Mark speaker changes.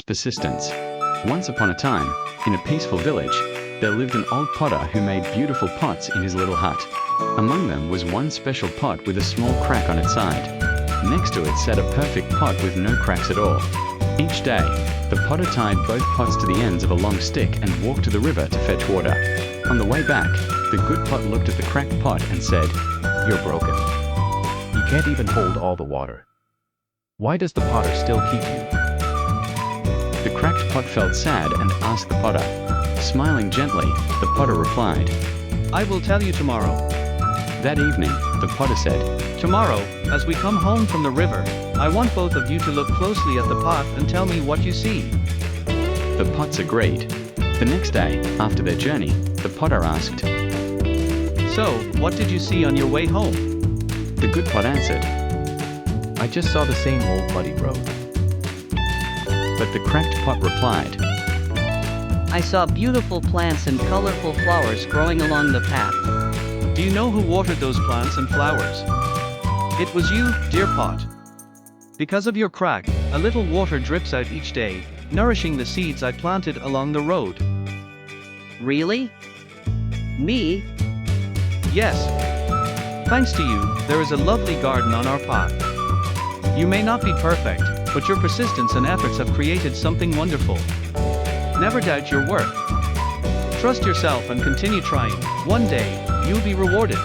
Speaker 1: persistence. Once upon a time, in a peaceful village, there lived an old potter who made beautiful pots in his little hut. Among them was one special pot with a small crack on its side. Next to it sat a perfect pot with no cracks at all. Each day, the potter tied both pots to the ends of a long stick and walked to the river to fetch water. On the way back, the good pot looked at the cracked pot and said, "You're broken.
Speaker 2: You can't even hold all the water. Why does the potter still keep you?"
Speaker 1: The cracked pot felt sad and asked the potter. Smiling gently, the potter replied,
Speaker 3: I will tell you tomorrow.
Speaker 1: That evening, the potter said,
Speaker 3: Tomorrow, as we come home from the river, I want both of you to look closely at the pot and tell me what you see.
Speaker 1: The pots agreed. The next day, after their journey, the potter asked,
Speaker 3: So, what did you see on your way home?
Speaker 1: The good pot answered,
Speaker 2: "I just saw the same old muddy road."
Speaker 1: but the cracked pot replied,
Speaker 4: I saw beautiful plants and colorful flowers growing along the path.
Speaker 3: Do you know who watered those plants and flowers? It was you, dear pot. Because of your crack, a little water drips out each day, nourishing the seeds I planted along the road.
Speaker 4: Really? Me?
Speaker 3: Yes. Thanks to you, there is a lovely garden on our path. You may not be perfect, but your persistence and efforts have created something wonderful. Never doubt your worth. Trust yourself and continue trying. One day, you'll be rewarded.